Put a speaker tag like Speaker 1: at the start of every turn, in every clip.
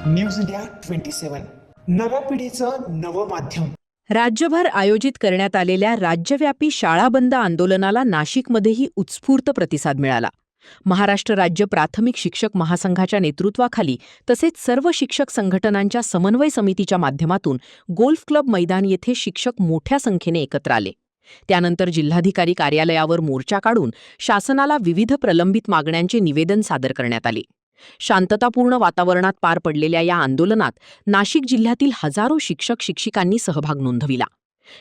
Speaker 1: News India 27 नव्या पिढीचं नवं माध्यम।
Speaker 2: राज्यभर आयोजित करण्यात आलेल्या राज्यव्यापी शाळा बंद आंदोलनाला नाशिकमध्येही उत्स्फूर्त प्रतिसाद मिळाला। महाराष्ट्र राज्य प्राथमिक शिक्षक महासंघाच्या नेतृत्वाखाली तसेच सर्व शिक्षक संघटनांच्या समन्वय समितीच्या माध्यमातून गोल्फ क्लब मैदान येथे शिक्षक मोठ्या संख्येने एकत्र आले। त्यानंतर जिल्हाधिकारी कार्यालयावर मोर्चा काढून शासनाला विविध प्रलंबित मागण्यांचे निवेदन सादर करण्यात आले। शांततापूर्ण वातावरणात पार पडलेल्या या आंदोलनात नाशिक जिल्ह्यातील हजारो शिक्षक शिक्षिकांनी सहभाग नोंदविला।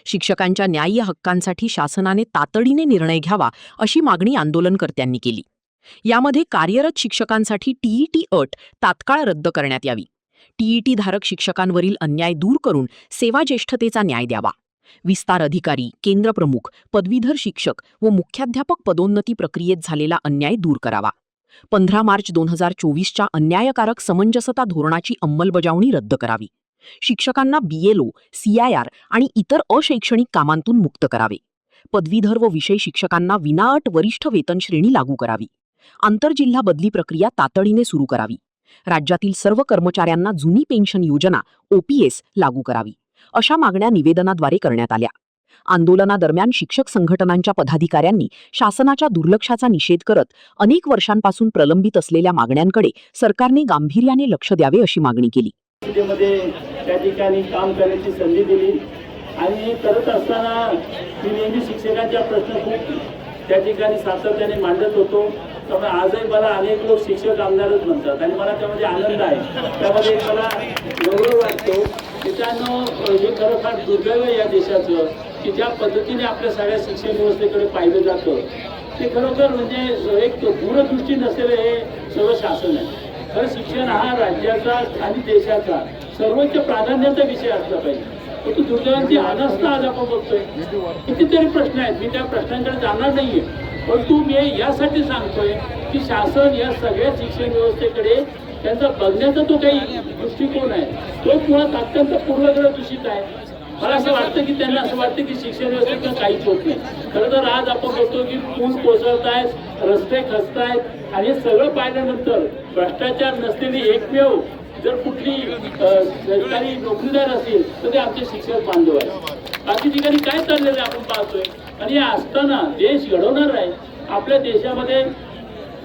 Speaker 2: शिक्षकांच्या न्याय्य हक्कांसाठी शासनाने तातडीने निर्णय घ्यावा अशी मागणी आंदोलनकर्त्यांनी केली। यामध्ये कार्यरत शिक्षकांसाठी टीईटी अट तात्काळ रद्द करण्यात यावी, टीईटी धारक शिक्षकांवरील अन्याय दूर करून सेवाज्येष्ठतेचा न्याय द्यावा, विस्तार अधिकारी, केंद्रप्रमुख, पदवीधर शिक्षक व मुख्याध्यापक पदोन्नती प्रक्रियेत झालेला अन्याय दूर करावा, 15 मार्च 2024च्या अन्यायकारक समंजसता धोरणाची अंमलबजावणी रद्द करावी, शिक्षकांना बीएलओ, सीआयआर आणि इतर अशैक्षणिक कामांतून मुक्त करावे, पदवीधर व विषय शिक्षकांना विनाअट वरिष्ठ वेतन श्रेणी लागू करावी, आंतरजिल्हा बदली प्रक्रिया तातडीने सुरू करावी, राज्यातील सर्व कर्मचाऱ्यांना जुनी पेन्शन योजना ओपीएस लागू करावी, अशा मागण्या निवेदनाद्वारे करण्यात आल्या। आंदोलनादरम्यान शिक्षक संघटनांच्या पदाधिकाऱ्यांनी शासनाच्या दुर्लक्षाचा निषेध करत अनेक वर्षांपासून प्रलंबित असलेल्या मागण्यांकडे सरकारने गांभीर्याने लक्ष द्यावे अशी मागणी केली।
Speaker 3: त्या ठिकाणी काम करण्याची संधी दिली आणि हे करत असताना मी नेहमी शिक्षकांच्या प्रश्न खूप त्या ठिकाणी सातत्याने मांडत होतो। त्यामुळे आजही मला अनेक लोक शिक्षक आमदारच म्हणतात आणि मला त्यामध्ये आनंद आहे, त्यामध्ये मला गौरव वाटतो। त्याच्यानं हे खरं फार दुर्दैव आहे या देशाचं की ज्या पद्धतीने आपल्या सगळ्या शिक्षण व्यवस्थेकडे पाहिलं जातं ते खरोखर म्हणजे एक दूरदृष्टी नसलेलं हे सर्व शासन आहे। खरं शिक्षण हा राज्याचा आणि देशाचा सर्वोच्च प्राधान्याचा विषय असला पाहिजे, परंतु दुर्दैवाची अनास्था आज आपण बघतोय। कितीतरी प्रश्न आहेत, मी त्या प्रश्नांकडे जाणार नाहीये, परंतु मी यासाठी सांगतोय की शासन या सगळ्या शिक्षण व्यवस्थेकडे त्यांचा बघण्याचा तो काही दृष्टिकोन आहे तो मुळात अत्यंत पूर्वग्रह दूषित आहे। मला असं वाटतं की त्यांना असं वाटतं की शिक्षण व्यवस्थेचं काहीच होत नाही। खरं तर आज आपण बघतो की पूल कोसळतायत, रस्ते खचतायत आणि हे सगळं पाहिल्यानंतर भ्रष्टाचार नसलेली एकमेव जर कुठली सरकारी नोकरीदार असेल तर ते आमचे शिक्षक बांधव आहेत। बाकी ठिकाणी काय चाललेलं आहे आपण पाहतोय आणि हे असताना देश घडवणार आहे। आपल्या देशामध्ये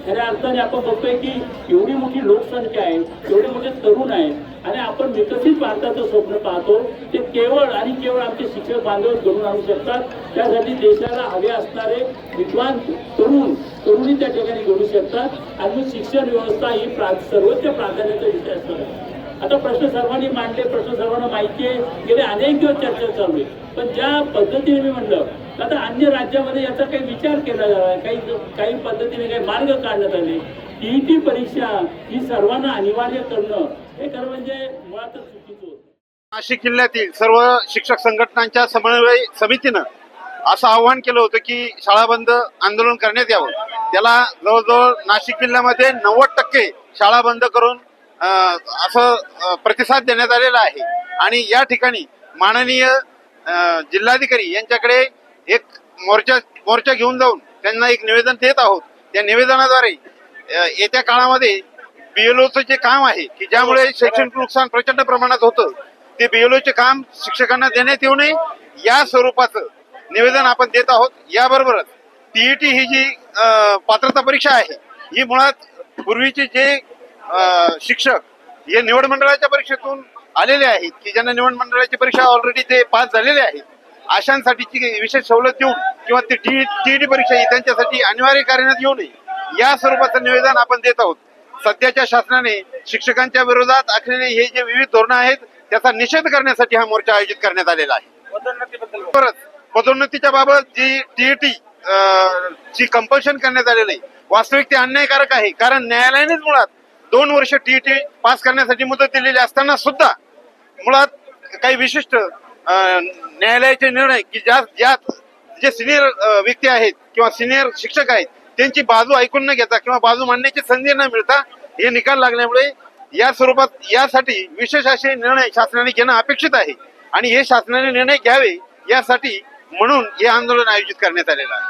Speaker 3: खऱ्या अर्थाने आपण बघतोय की एवढी मोठी लोकसंख्या आहे, एवढे मोठे तरुण आहेत आणि आपण विकसित भारताचं स्वप्न पाहतो ते केवळ आणि केवळ आमचे शिक्षक बांधव घडून आणू शकतात। त्यासाठी देशाला हवे असणारे विद्वान तरुणी त्या ठिकाणी घडू शकतात आणि शिक्षण व्यवस्था ही सर्वोच्च प्राधान्याचा विषय असणार आहे। आता प्रश्न सर्वांनी मांडले, प्रश्न सर्वांना माहिती आहे, गेले अनेक दिवस चर्चा चालू आहे, पण ज्या पद्धतीने मी म्हणलं आता अन्य राज्यामध्ये याचा काही विचार केला जावा, काही पद्धतीने काही मार्ग काढण्यात आले। टीईटी परीक्षा ही सर्वांना अनिवार्य करणं हे खरं म्हणजे मुळातच चुकीचं होतं।
Speaker 4: नाशिक जिल्ह्यातील सर्व शिक्षक संघटनांच्या समन्वय समितीनं असं आवाहन केलं होतं की शाळा बंद आंदोलन करण्यात यावं। त्याला जवळजवळ नाशिक जिल्ह्यामध्ये 90% शाळा बंद करून असं प्रतिसाद देण्यात आलेला आहे आणि या ठिकाणी माननीय जिल्हाधिकारी यांच्याकडे एक मोर्चा घेऊन जाऊन त्यांना एक निवेदन देत आहोत। त्या निवेदनाद्वारे येत्या काळामध्ये बीएलओचं जे काम आहे की ज्यामुळे शैक्षणिक नुकसान प्रचंड प्रमाणात होतं ते बीएलओचे काम शिक्षकांना देण्यात येऊ नये या स्वरूपाचं निवेदन आपण देत आहोत। याबरोबरच टीईटी ही जी पात्रता परीक्षा आहे ही मुळात पूर्वीचे जे शिक्षक हे निवड मंडळाच्या परीक्षेतून आलेले आहेत की ज्यांना निवड मंडळाची परीक्षा ऑलरेडी ते पास झालेले आहेत अशांसाठीची विशेष सवलत देऊन किंवा ती टीईटी परीक्षा ही त्यांच्यासाठी अनिवार्य करण्यात येऊ नये या स्वरूपाचं निवेदन आपण देत आहोत। सध्याच्या शासनाने शिक्षकांच्या विरोधात आखलेले हे जे विविध धोरणं आहेत त्याचा निषेध करण्यासाठी हा मोर्चा आयोजित करण्यात आलेला आहे। परत पदोन्नतीच्या बाबत जी टीईटी ची कंपल्शन करण्यात आलेलं आहे वास्तविक ते अन्यायकारक आहे, कारण न्यायालयानेच मुळात 2 वर्ष टीईटी पास करण्यासाठी मुदत दिलेली असताना सुद्धा मुळात काही विशिष्ट न्यायालयाचे निर्णय की ज्यात जे सिनियर व्यक्ती आहेत किंवा सिनियर शिक्षक आहेत त्यांची बाजू ऐकून न घेता किंवा बाजू मांडण्याची संधी न मिळता हे निकाल लागल्यामुळे या स्वरूपात यासाठी विशेष असे निर्णय शासनाने घेणं अपेक्षित आहे आणि हे शासनाने निर्णय घ्यावे यासाठी म्हणून हे आंदोलन आयोजित करण्यात आलेलं आहे।